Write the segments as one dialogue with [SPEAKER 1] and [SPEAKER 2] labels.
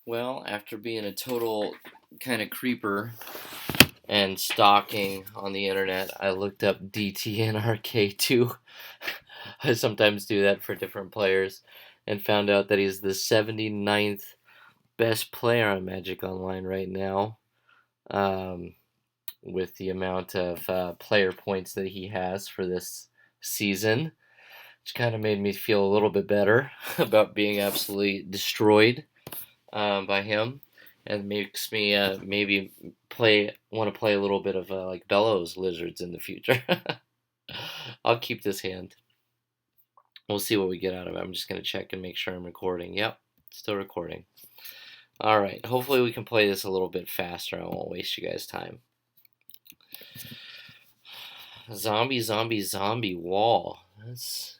[SPEAKER 1] Well, after being a total kind of creeper and stalking on the internet, I looked up DTNRK2. I sometimes do that for different players and found out that he's the 79th best player on Magic Online right now, um, with the amount of player points that he has for this season, which kind of made me feel a little bit better about being absolutely destroyed by him, and makes me maybe want to play a little bit of like Bellows Lizards in the future. I'll keep this hand. We'll see what we get out of it. I'm just gonna check and make sure I'm recording. Yep, still recording. All right. Hopefully we can play this a little bit faster. I won't waste you guys' time. Zombie, zombie, zombie wall. That's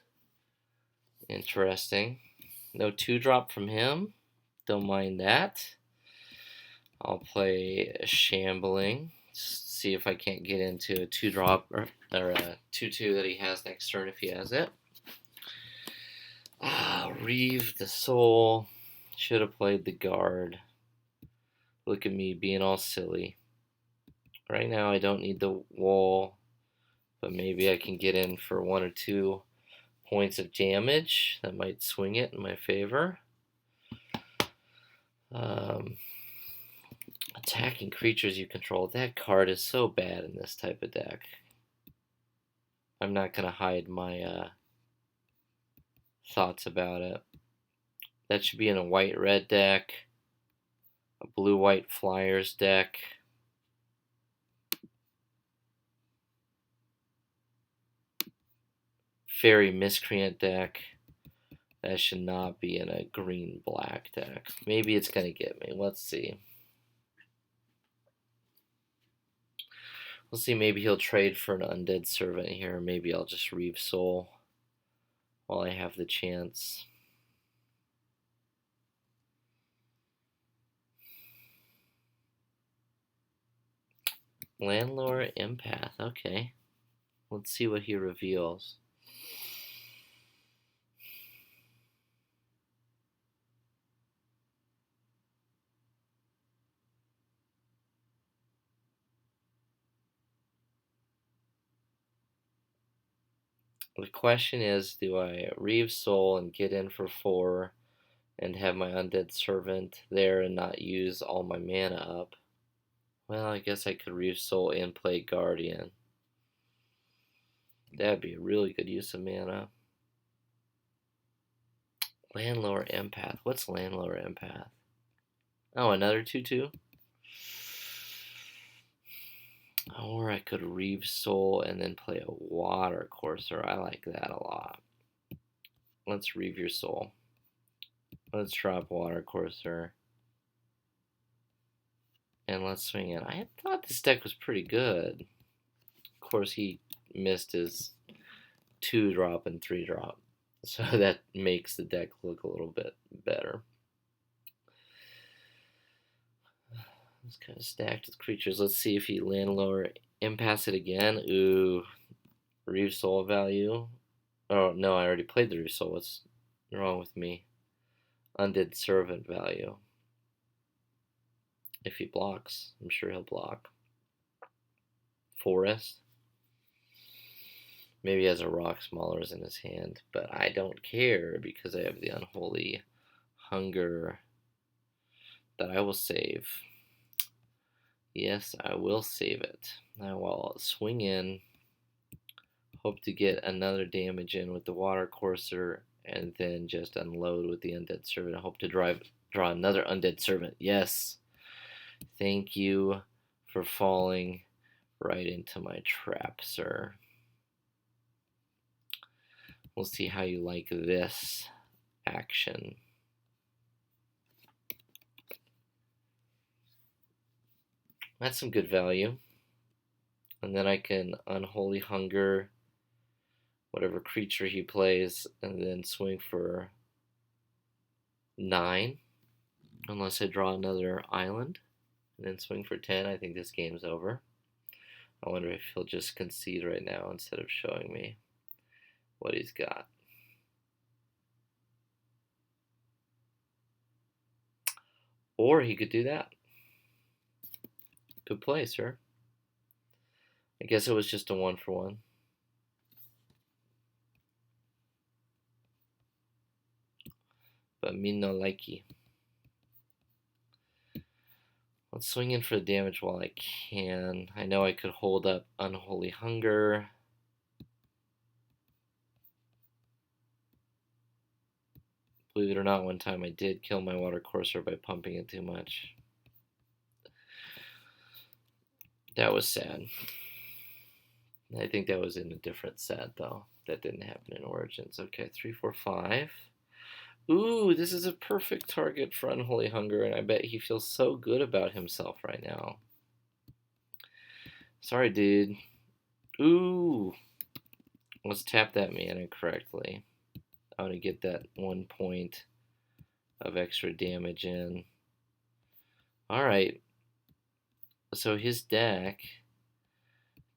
[SPEAKER 1] interesting. No 2-drop from him. Don't mind that. I'll play Shambling. See if I can't get into a 2-drop or a 2/2 that he has next turn if he has it. Reeve the Soul. Should have played the guard. Look at me being all silly. Right now I don't need the wall, but maybe I can get in for 1 or 2 points of damage. That might swing it in my favor. Attacking creatures you control. That card is so bad in this type of deck. I'm not going to hide my thoughts about it. That should be in a white-red deck, a blue-white Flyers deck. Fairy Miscreant deck. That should not be in a green-black deck. Maybe it's going to get me. Let's see. We'll see, maybe he'll trade for an Undead Servant here. Maybe I'll just Reeve Soul while I have the chance. Landlore Empath, okay. Let's see what he reveals. The question is, do I Reeve Soul and get in for 4 and have my Undead Servant there and not use all my mana up? Well, I guess I could Reeve Soul and play Guardian. That'd be a really good use of mana. Landlore Empath. What's Landlore Empath? Oh, another 2/2? Or I could Reeve Soul and then play a Water Courser. I like that a lot. Let's Reeve your Soul. Let's drop Water Courser. And let's swing in. I thought this deck was pretty good. Of course, he missed his 2-drop and 3-drop. So that makes the deck look a little bit better. It's kind of stacked with creatures. Let's see if he Landlore Empaths it again. Ooh. Reeve Soul value. Oh, no, I already played the Reeve Soul. What's wrong with me? Undead Servant value. If he blocks, I'm sure he'll block. Forest. Maybe he has a Rock Smallers in his hand, but I don't care because I have the Unholy Hunger that I will save. Yes, I will save it. I will swing in, hope to get another damage in with the Water Courser, and then just unload with the Undead Servant. I hope to draw another Undead Servant. Yes. Thank you for falling right into my trap, sir. We'll see how you like this action. That's some good value. And then I can Unholy Hunger whatever creature he plays and then swing for 9. Unless I draw another island and then swing for 10. I think this game's over. I wonder if he'll just concede right now instead of showing me what he's got. Or he could do that. Good play, sir. I guess it was just a 1-for-1. But me no likey. Let's swing in for the damage while I can. I know I could hold up Unholy Hunger. Believe it or not, one time I did kill my Water Courser by pumping it too much. That was sad. I think that was in a different set, though. That didn't happen in Origins. Okay, 3, 4, 5. Ooh, this is a perfect target for Unholy Hunger, and I bet he feels so good about himself right now. Sorry, dude. Ooh. Let's tap that mana correctly. I want to get that 1 point of extra damage in. Alright. So his deck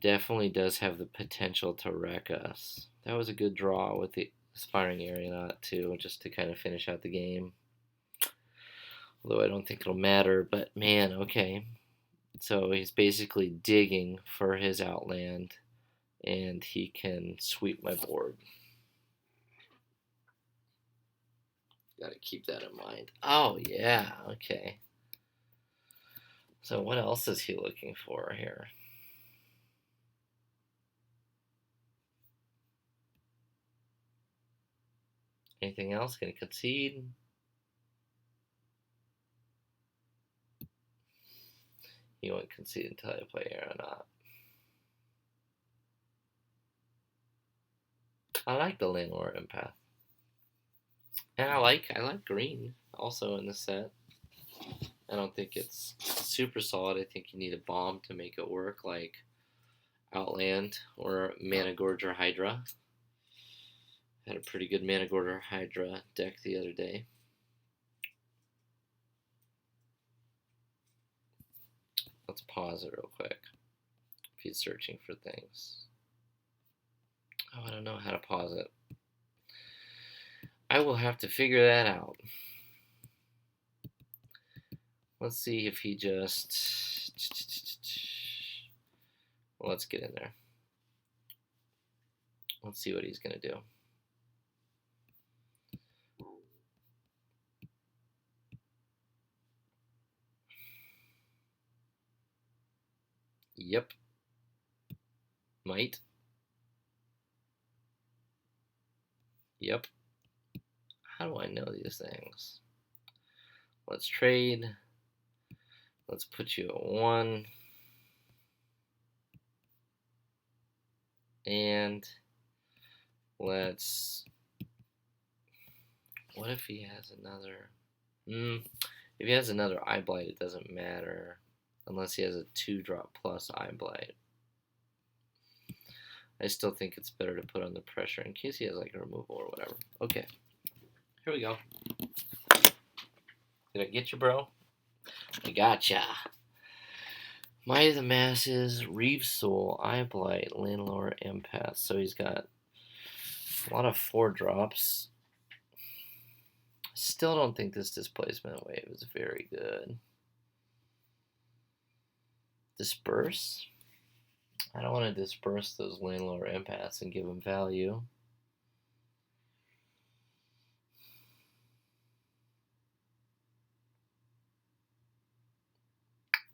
[SPEAKER 1] definitely does have the potential to wreck us. That was a good draw with the Aspiring Aeronaut too, just to kind of finish out the game. Although I don't think it'll matter, but man, okay. So he's basically digging for his Outland, and he can sweep my board. Gotta keep that in mind. Oh, yeah, okay. So what else is he looking for here? Anything else? Can he concede? He won't concede until I play Aeronaut. I like the Landlord Empath. And I like green also in the set. I don't think it's super solid. I think you need a bomb to make it work, like Outland or Mana Gorger Hydra. Had a pretty good Mana Gorger Hydra deck the other day. Let's pause it real quick if he's searching for things. Oh, I don't know how to pause it. I will have to figure that out. Let's see if he just... Well, let's get in there. Let's see what he's going to do. Yep. Might. Yep. How do I know these things? Let's trade. Let's put you at 1. And let's... What if he has another... If he has another Eye Blight, it doesn't matter. Unless he has a 2-drop plus Eye Blight. I still think it's better to put on the pressure in case he has like a removal or whatever. Okay. Here we go. Did I get you, bro? I gotcha. Might of the Masses, Reeve's Soul, Eye Blight, Landlord, Empath. So he's got a lot of 4-drops. Still don't think this Displacement Wave is very good. Disperse? I don't want to disperse those Landlord Empaths and give them value.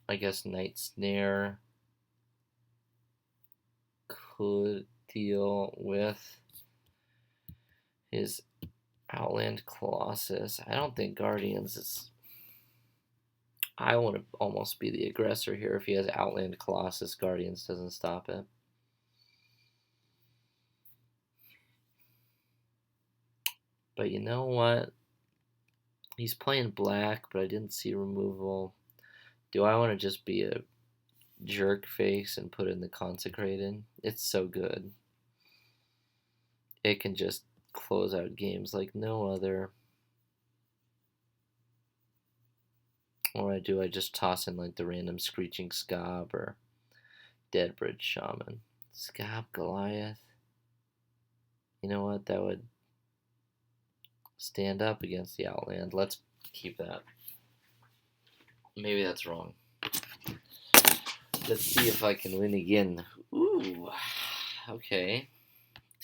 [SPEAKER 1] I guess Night Snare could deal with his Outland Colossus. I don't think Guardians is... I want to almost be the aggressor here. If he has Outland Colossus, Guardians doesn't stop it. But you know what? He's playing black, but I didn't see removal. Do I want to just be a jerk face and put in the Consecrated? It's so good. It can just close out games like no other. Or do I just toss in like the random Screeching Scob or Deadbridge Shaman? Scob Goliath. You know what? That would stand up against the Outland. Let's keep that. Maybe that's wrong. Let's see if I can win again. Ooh. Okay.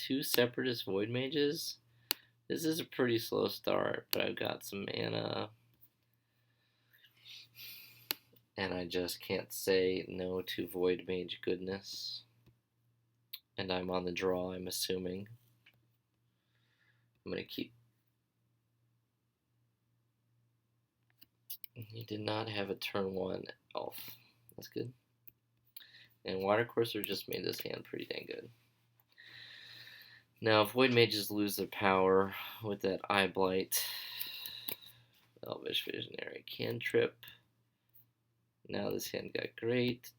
[SPEAKER 1] 2 Separatist Void Mages. This is a pretty slow start, but I've got some mana. And I just can't say no to Void Mage goodness. And I'm on the draw, I'm assuming. I'm going to keep. He did not have a turn 1 elf. That's good. And Watercourser just made this hand pretty dang good. Now, Void Mages lose their power with that Eye Blight. Elvish Visionary Cantrip. Now this hand got great.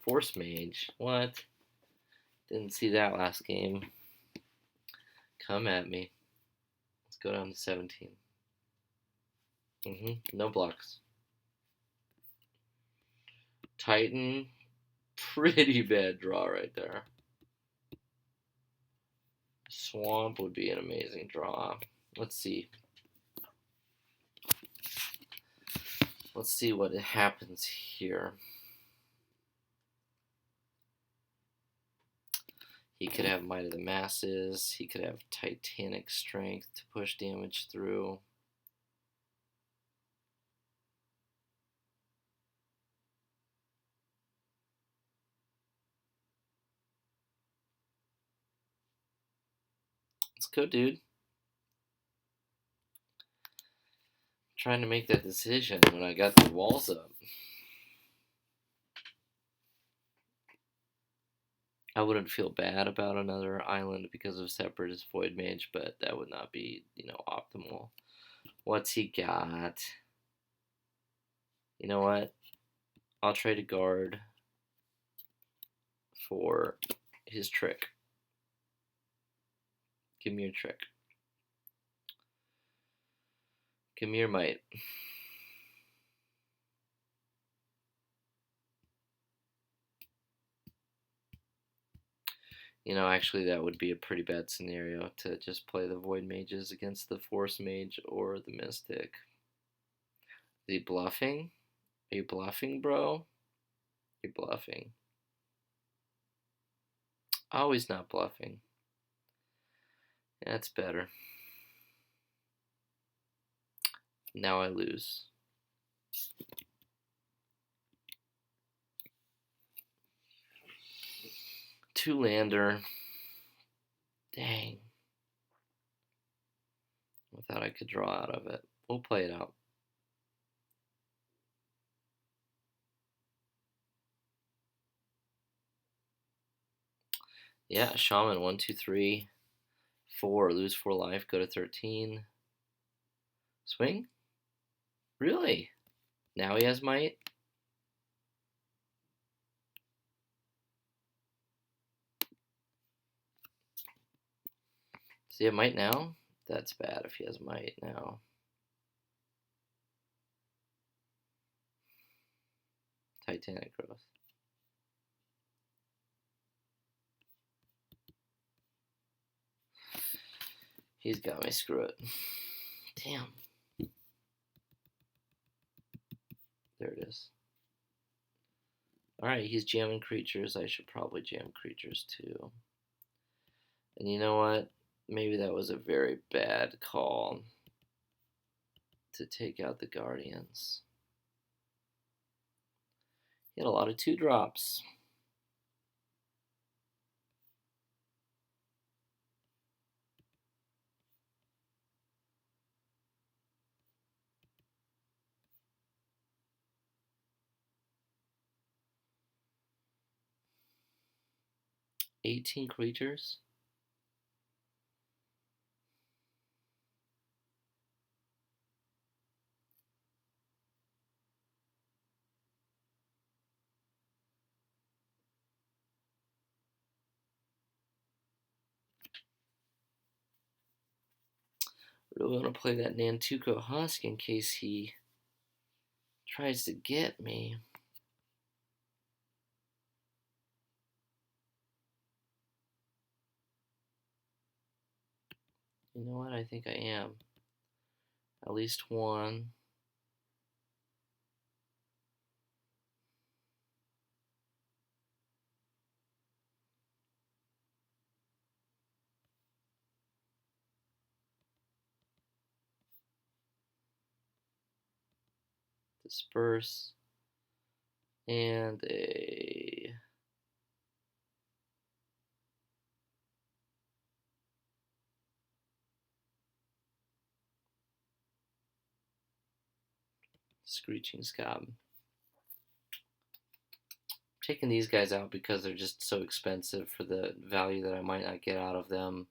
[SPEAKER 1] Force Mage. What? Didn't see that last game. Come at me. Let's go down to 17. No blocks. Titan. Pretty bad draw right there. Swamp would be an amazing draw. Let's see. Let's see what happens here. He could have Might of the Masses. He could have Titanic Strength to push damage through. Let's go, dude. I'm trying to make that decision when I got the walls up. I wouldn't feel bad about another island because of Separatist Void Mage, but that would not be, optimal. What's he got? You know what? I'll trade a guard for his trick. Give me your trick. Give me your might. Actually, that would be a pretty bad scenario to just play the Void Mages against the Force Mage or the Mystic. Is he bluffing? Are you bluffing, bro? You're bluffing. Oh, he's not bluffing. That's better. Now I lose. Two-lander. Dang. I thought I could draw out of it. We'll play it out. Yeah, Shaman, 1, 2, 3, 4. Lose 4 life, go to 13. Swing? Really? Now he has might? Does he have might now? That's bad if he has might now. Titanic growth. He's got me. Screw it. Damn. There it is. Alright, he's jamming creatures. I should probably jam creatures too. And you know what? Maybe that was a very bad call to take out the Guardians. He had a lot of 2-drops. $18 creatures. Really want to play that Nantuko Husk in case he tries to get me. You know what? I think I am. At least one. Disperse. And a Screeching Scob. Taking these guys out because they're just so expensive for the value that I might not get out of them.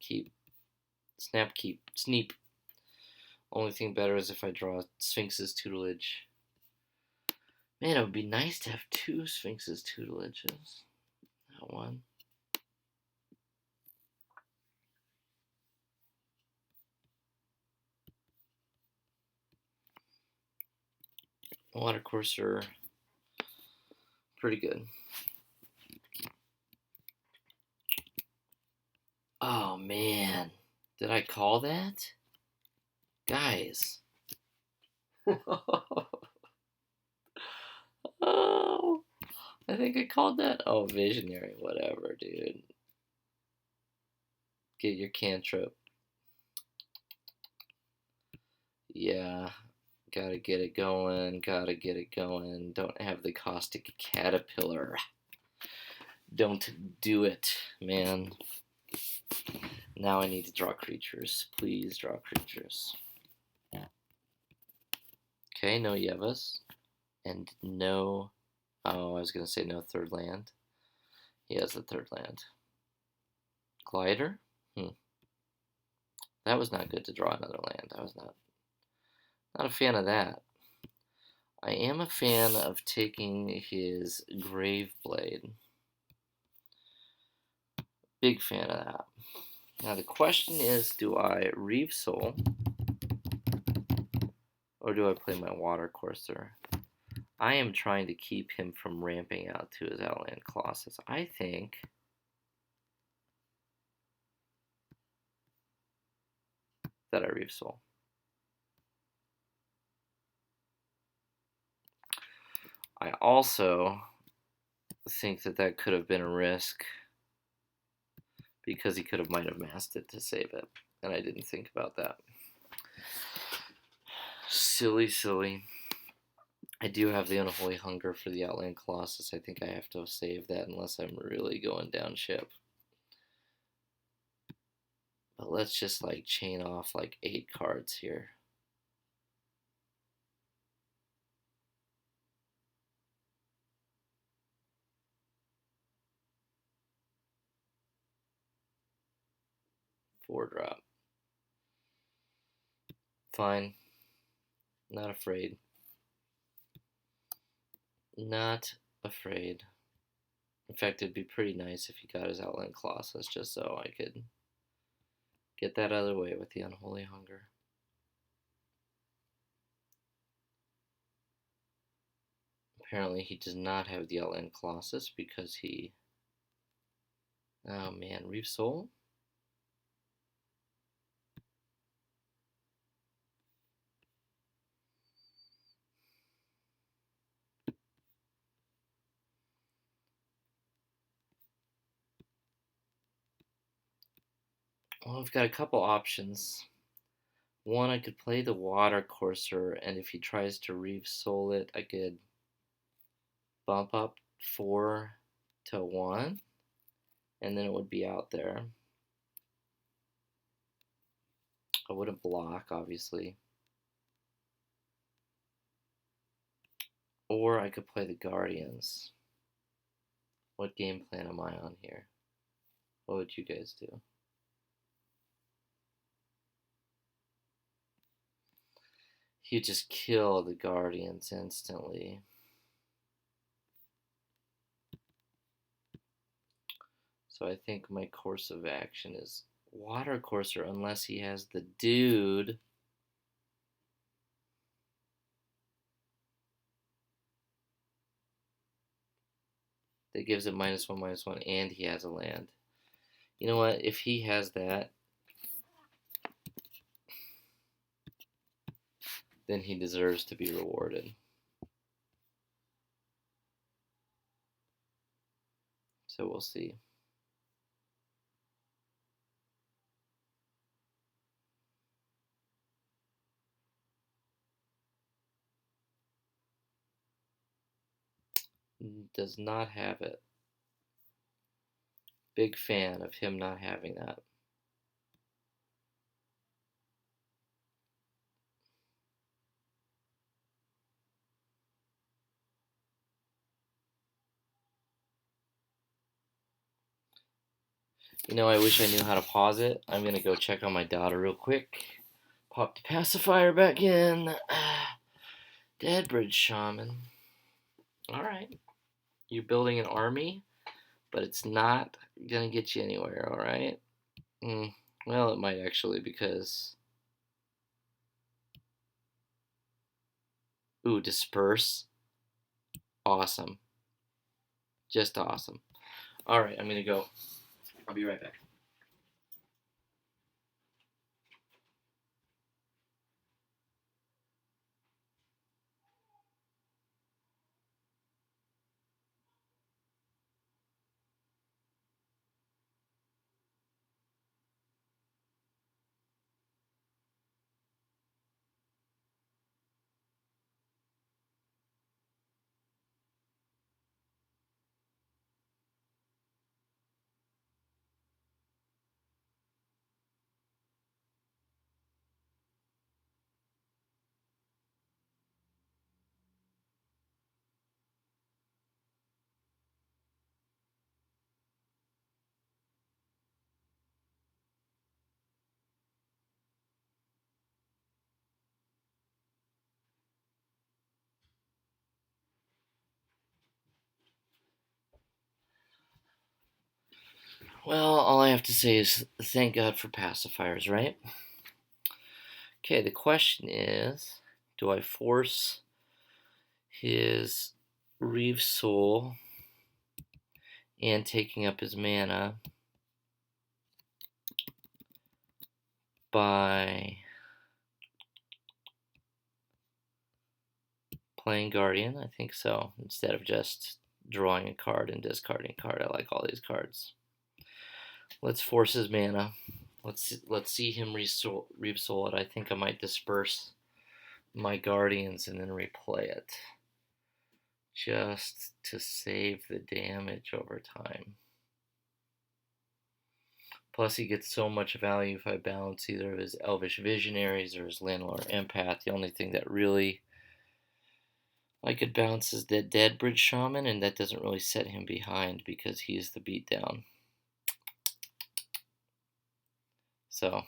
[SPEAKER 1] Keep. Snap, keep. Sneep. Only thing better is if I draw Sphinx's Tutelage. Man, it would be nice to have two Sphinx's Tutelages. Not one. Water Courser. Pretty good. Oh, man. Did I call that? Guys. Oh, I think I called that. Oh, Visionary. Whatever, dude. Get your cantrip. Yeah. Gotta get it going. Gotta get it going. Don't have the Caustic Caterpillar. Don't do it, man. Now I need to draw creatures. Please draw creatures. Okay, no Yevas. And no... Oh, I was going to say no third land. He has the third land. Glider? That was not good to draw another land. I was not a fan of that. I am a fan of taking his Graveblade. Big fan of that. Now the question is, do I Reave Soul or do I play my Water Courser? I am trying to keep him from ramping out to his Outland Colossus. I think that I Reave Soul. I also think that that could have been a risk because he might have masked it to save it, and I didn't think about that. Silly, silly. I do have the Unholy Hunger for the Outland Colossus. I think I have to save that unless I'm really going down ship. But let's just like chain off like 8 cards here. Four drop. Fine. Not afraid. Not afraid. In fact, it'd be pretty nice if he got his Outland Colossus just so I could get that out of the way with the Unholy Hunger. Apparently he does not have the Outland Colossus because he... Oh man, Reave Soul? Well, I've got a couple options. One, I could play the Water Courser, and if he tries to Reave Soul it, I could bump up 4 to 1, and then it would be out there. I wouldn't block, obviously. Or I could play the Guardians. What game plan am I on here? What would you guys do? You just kill the Guardians instantly. So I think my course of action is Water Courser unless he has the dude. that gives it -1/-1, and he has a land. You know what? If he has that, then he deserves to be rewarded. So we'll see. Does not have it. Big fan of him not having that. You know, I wish I knew how to pause it. I'm gonna go check on my daughter real quick. Pop the pacifier back in. Deadbridge Shaman. Alright. You're building an army, but it's not gonna get you anywhere, alright? Well, it might actually, because... Ooh, disperse. Awesome. Just awesome. Alright, I'm gonna go. I'll be right back. Well, all I have to say is thank God for pacifiers, right? Okay, the question is, do I force his Reeve Soul and taking up his mana by playing Guardian? I think so, instead of just drawing a card and discarding a card. I like all these cards. Let's force his mana. Let's see him Reeve Soul it. I think I might disperse my Guardians and then replay it, just to save the damage over time. Plus, he gets so much value if I balance either of his Elvish Visionaries or his Landlord Empath. The only thing that really I could balance is the Deadbridge Shaman, and that doesn't really set him behind because he's the beatdown. So,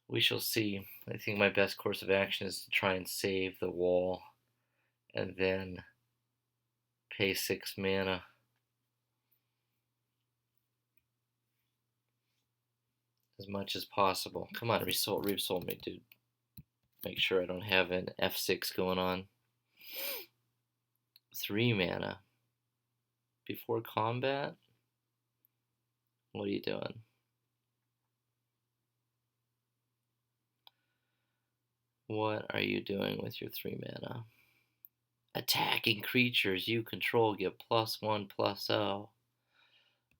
[SPEAKER 1] we shall see. I think my best course of action is to try and save the wall and then pay 6 mana. As much as possible. Come on, Reeve Soul me, dude. Make sure I don't have an F6 going on. 3 mana. Before combat? What are you doing? What are you doing with your 3 mana? Attacking creatures you control get +1/+0.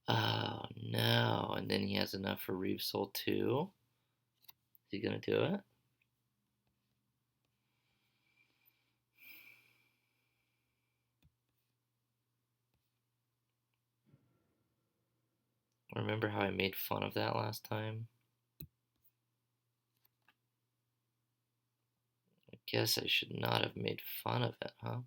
[SPEAKER 1] Oh no. And then he has enough for Reeve Soul 2. Is he gonna do it? Remember how I made fun of that last time? I guess I should not have made fun of it, huh?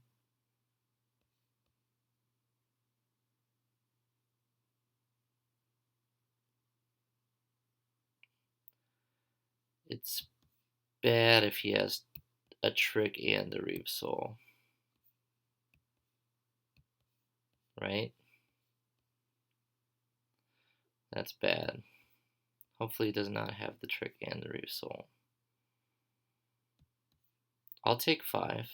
[SPEAKER 1] It's bad if he has a trick and a Reeve Soul. Right? That's bad. Hopefully he does not have the trick and the Reeve Soul. I'll take 5.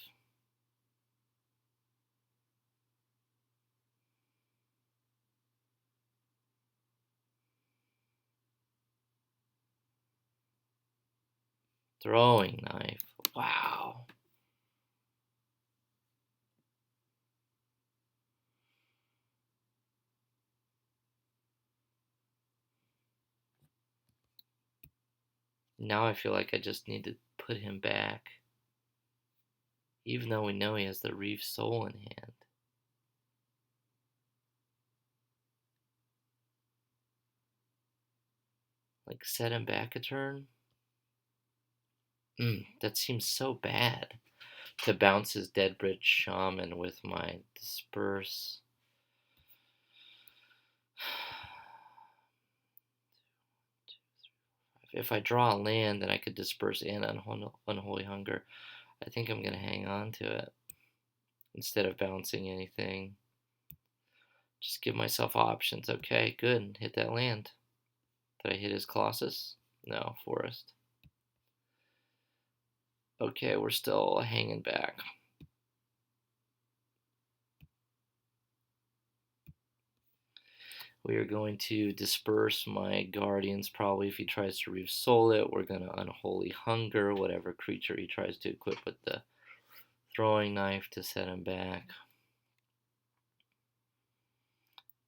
[SPEAKER 1] Throwing knife. Wow. Now I feel like I just need to put him back. Even though we know he has the Reef Soul in hand. Like, set him back a turn? That seems so bad. To bounce his Deadbridge Shaman with my Disperse. If I draw a land, then I could Disperse and Unholy Hunger. I think I'm going to hang on to it instead of bouncing anything. Just give myself options. Okay, good. Hit that land. Did I hit his Colossus? No, Forest. Okay, we're still hanging back. We are going to disperse my Guardians probably if he tries to Reef Soul it. We're going to Unholy Hunger whatever creature he tries to equip with the Throwing Knife to set him back.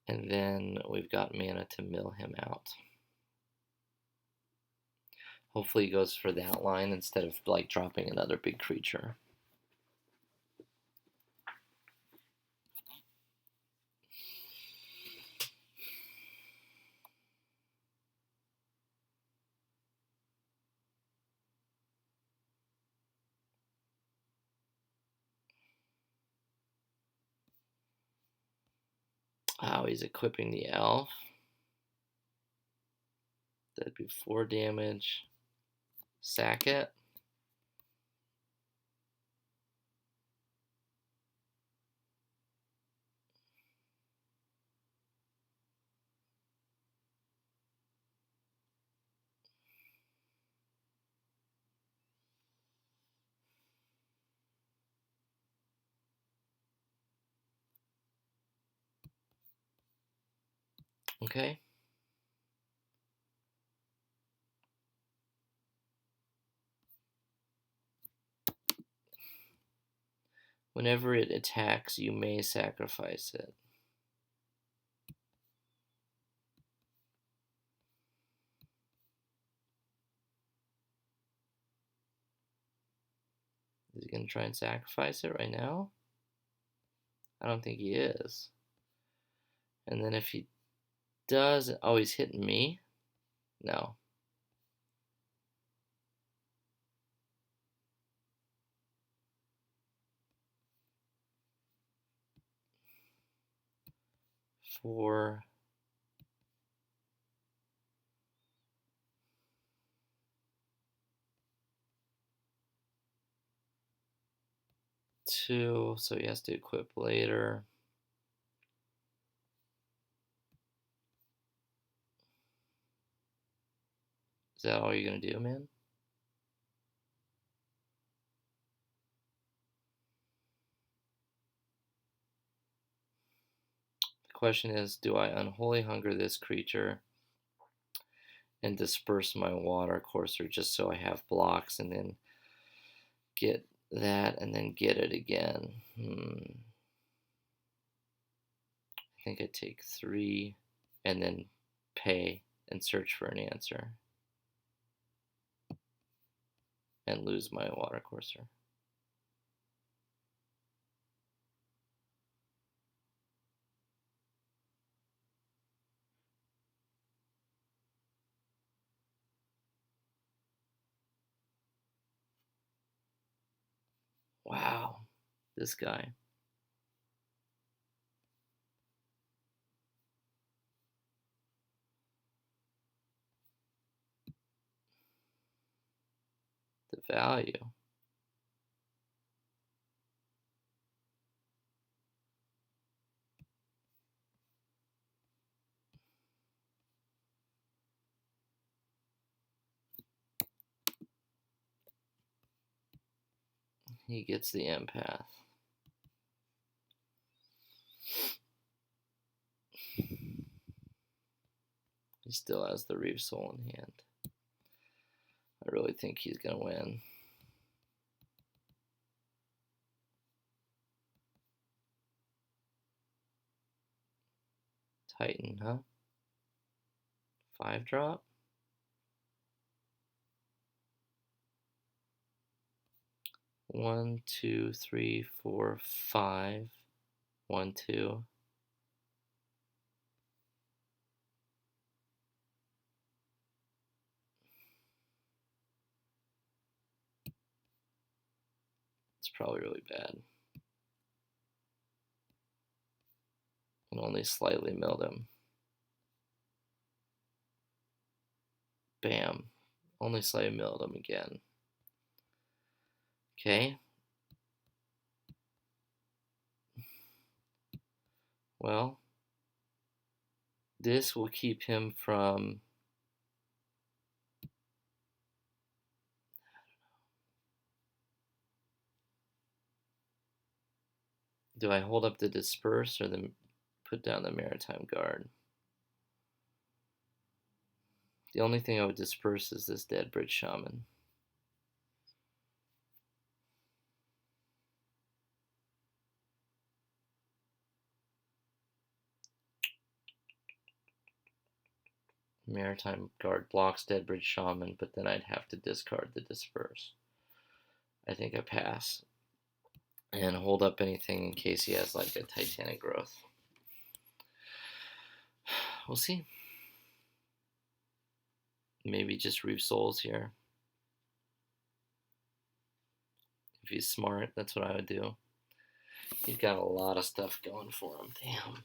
[SPEAKER 1] And then we've got mana to mill him out. Hopefully he goes for that line instead of like dropping another big creature. Oh, he's equipping the Elf. That'd be 4 damage. Sack it. Okay. Whenever it attacks, you may sacrifice it. Is he going to try and sacrifice it right now? I don't think he is. And then if he does... Oh, he's hitting me? No. For... 2, so he has to equip later. Is that all you're going to do, man? The question is, do I Unholy Hunger this creature and disperse my Water Courser just so I have blocks and then get that and then get it again? I think I take 3 and then pay and search for an answer and lose my Water Courser. Wow, this guy. The value. He gets the Empath. He still has the Reef Soul in hand. I really think he's going to win. Titan, huh? 5 drop? One, two, three, four, 5. 1, 2. It's probably really bad. And only slightly milled him. Bam. Only slightly milled him again. Okay. Well, this will keep him from... Do I hold up the disperse or put down the Maritime Guard? The only thing I would disperse is this Dead Bridge Shaman. Maritime Guard blocks Dead Bridge Shaman, but then I'd have to discard the disperse. I think I pass. And hold up anything in case he has like a Titanic Growth. We'll see. Maybe just Reap Souls here. If he's smart, that's what I would do. He's got a lot of stuff going for him. Damn.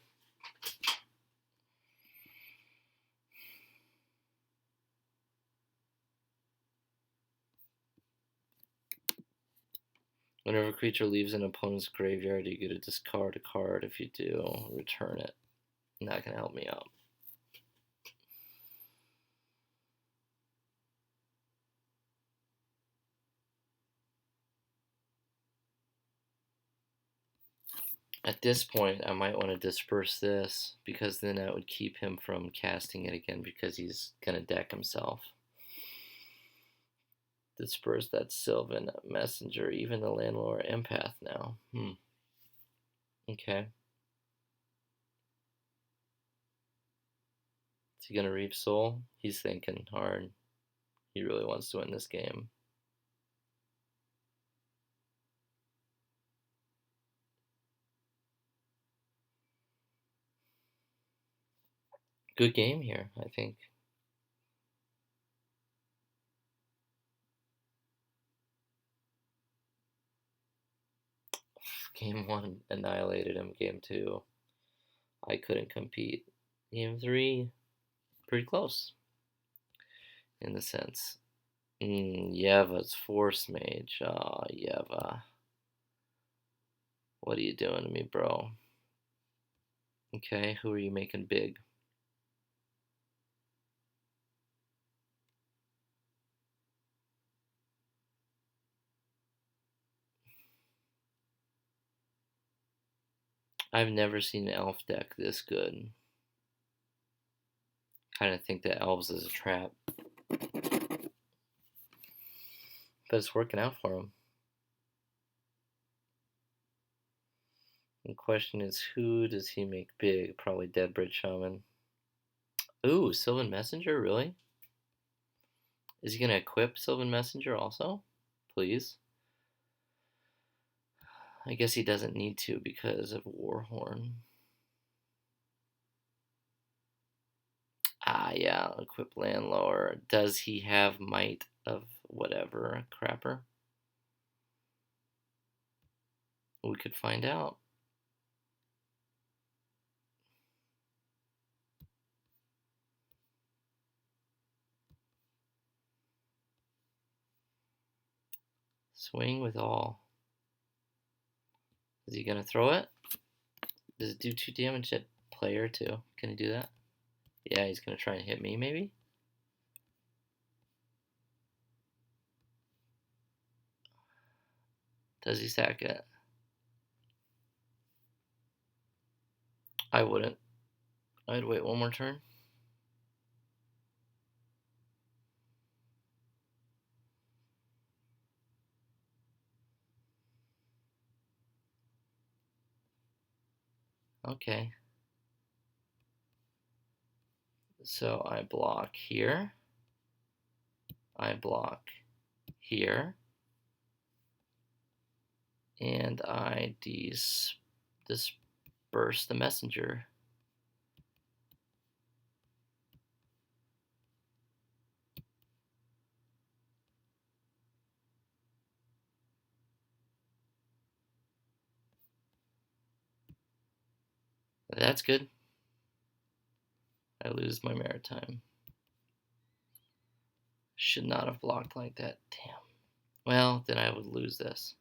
[SPEAKER 1] Whenever a creature leaves an opponent's graveyard, you get to discard a card. If you do, return it. Not gonna help me out. At this point, I might want to disperse this, because then that would keep him from casting it again, because he's going to deck himself. Disperse that Sylvan Messenger, even the Landlord Empath now. Okay. Is he going to Reap Soul? He's thinking hard. He really wants to win this game. Good game here, I think. Game 1 annihilated him. Game 2, I couldn't compete. Game 3, pretty close. In the sense. Yeva's Force Mage. Oh, Yeva. What are you doing to me, bro? Okay, who are you making big? I've never seen an elf deck this good. Kind of think that elves is a trap. But it's working out for him. The question is, who does he make big? Probably Dead Bridge Shaman. Ooh, Sylvan Messenger, really? Is he going to equip Sylvan Messenger also? Please. I guess he doesn't need to because of Warhorn. Ah, yeah, equip Landlord. Does he have Might of whatever crapper? We could find out. Swing with all. Is he gonna throw it? Does it do 2 damage at player too? Can he do that? Yeah, he's gonna try and hit me maybe? Does he sack it? I wouldn't. I'd wait one more turn. Okay. So I block here. I block here. And I disperse the messenger. That's good. I lose my maritime. Should not have blocked like that. Damn. Well, then I would lose this.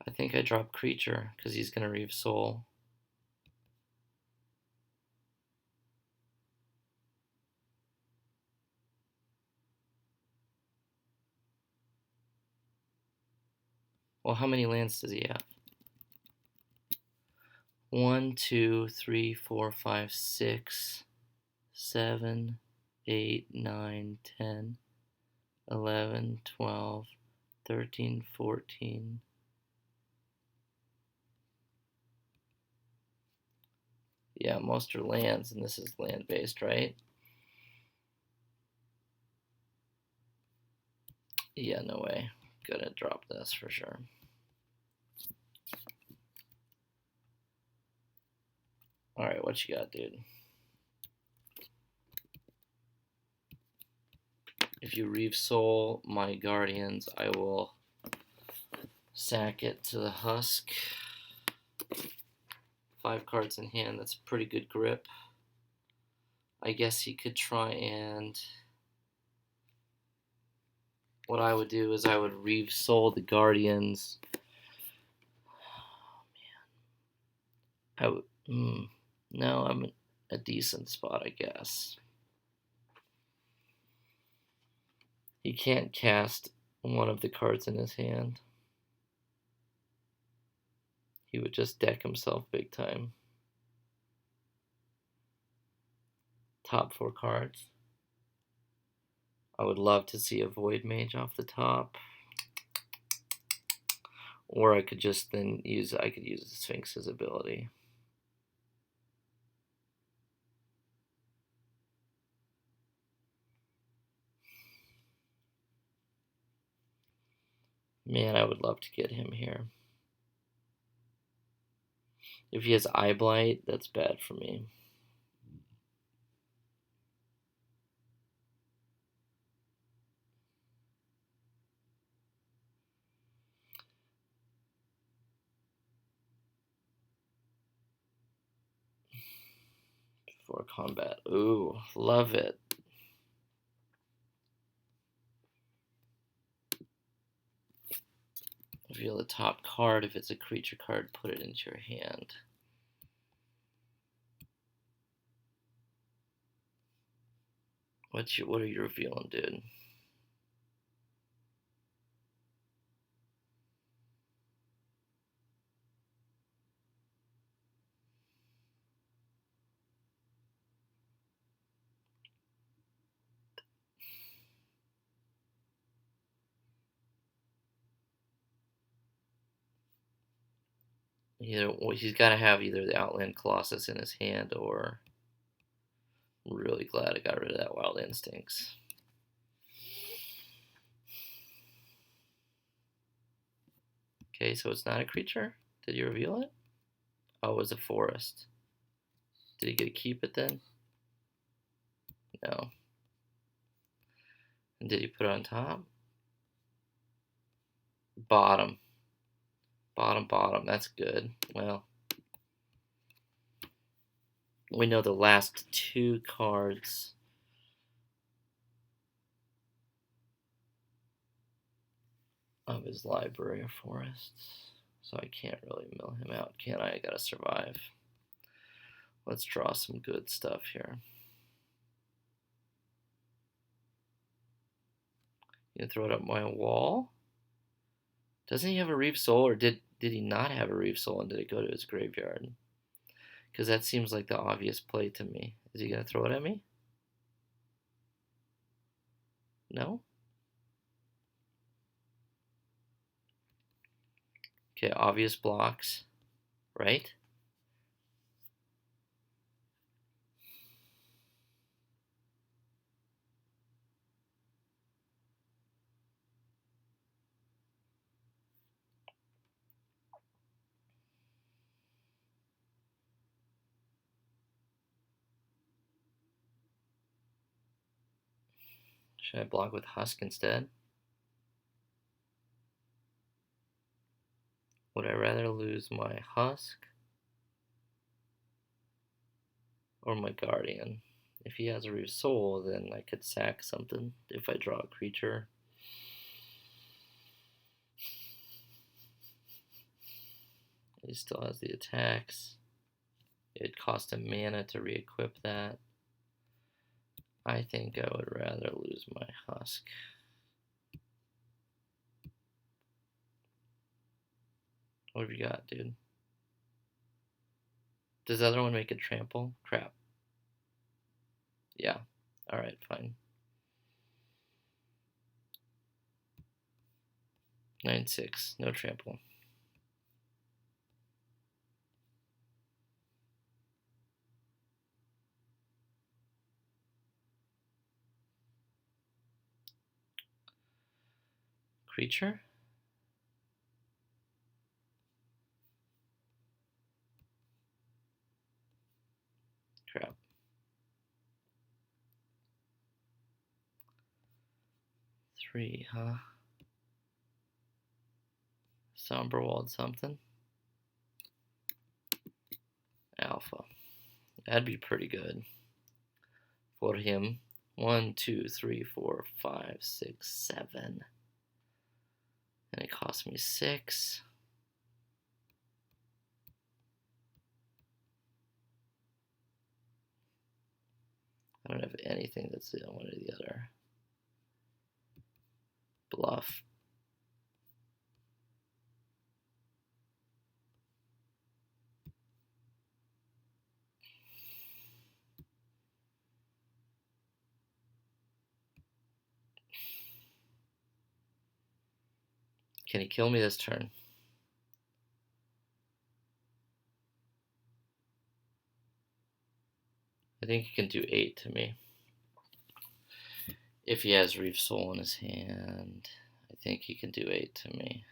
[SPEAKER 1] I think I drop creature because he's going to Reave Soul. Well, how many lands does he have? 1, 2, 3, 4, 5, 6, 7, 8, 9, 10, 11, 12, 13, 14. Yeah, most are lands, and this is land-based, right? Yeah, no way. Gonna drop this for sure. Alright, what you got, dude? If you Reave Soul my Guardians, I will sack it to the husk. 5 cards in hand, that's a pretty good grip. I guess he could try and... What I would do is I would Reave Soul the Guardians. Oh, man. I would... no, I'm in a decent spot, I guess. He can't cast one of the cards in his hand. He would just deck himself big time. Top 4 cards. I would love to see a Void Mage off the top. Or I could just then use the Sphinx's ability. Man, I would love to get him here. If he has Eye Blight, that's bad for me. Before combat. Ooh, love it. Reveal the top card. If it's a creature card, put it into your hand. What are you revealing, dude? He's got to have either the Outland Colossus in his hand, or I'm really glad I got rid of that Wild Instincts. Okay, so it's not a creature? Did you reveal it? Oh, it was a forest. Did he get to keep it then? No. And did he put it on top? Bottom. Bottom. That's good. Well, we know the last 2 cards of his library are forests. So I can't really mill him out, can I? I gotta survive. Let's draw some good stuff here. You gonna throw it up my wall? Doesn't he have a Reave Soul, or did Did he not have a Reef Soul and did it go to his graveyard? Because that seems like the obvious play to me. Is he going to throw it at me? No? Okay, obvious blocks, right? Should I block with Husk instead? Would I rather lose my Husk or my Guardian? If he has a Reef Soul, then I could sack something if I draw a creature. He still has the attacks. It cost him mana to re-equip that. I think I would rather lose my Husk. What have you got, dude? Does the other one make a trample? Crap. Yeah. Alright, fine. 9/6. No trample. Creature? Crap. Three, huh? Somberwald something. Alpha. That'd be pretty good for him. 1, 2, 3, 4, 5, 6, 7. And it cost me 6. I don't have anything that's one or the other. Bluff. Can he kill me this turn? I think he can do 8 to me. If he has Reef Soul in his hand, I think he can do 8 to me.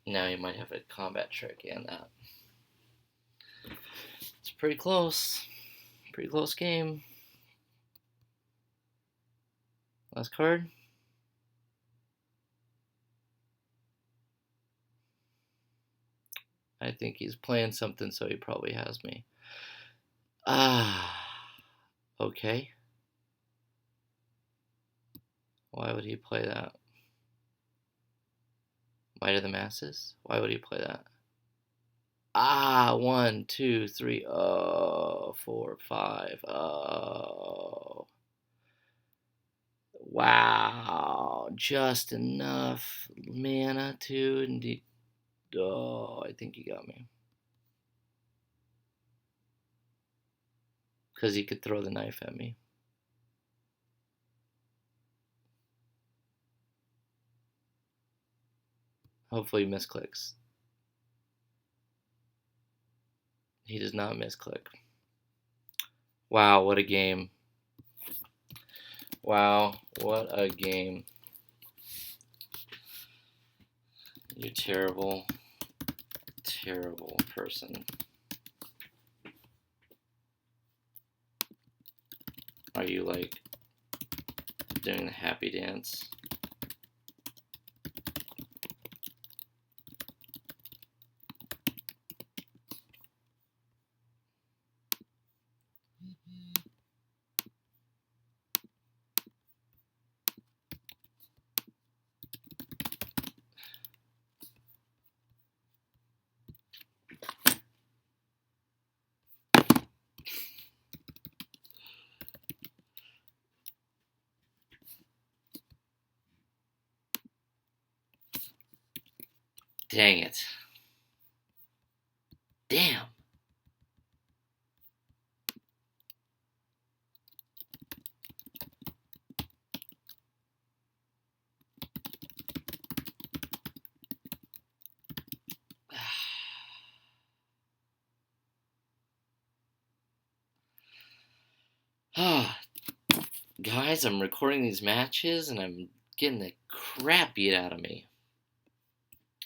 [SPEAKER 1] Now he might have a combat trick and that. It's pretty close. Pretty close game. Last card. I think he's playing something, so he probably has me. Okay. Why would he play that? Might of the Masses? Why would he play that? 1, 2, 3, 4, 5. Oh. Wow. Just enough mana to indeed. Oh, I think he got me. Because he could throw the knife at me. Hopefully he misclicks. He does not misclick. Wow, what a game. Wow, what a game. You terrible, terrible person. Are you like doing the happy dance? Dang it. Damn. Guys, I'm recording these matches and I'm getting the crap beat out of me.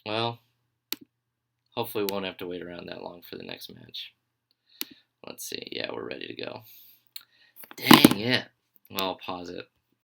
[SPEAKER 1] Well, hopefully we won't have to wait around that long for the next match. Let's see. Yeah, we're ready to go. Dang it. Well, I'll pause it.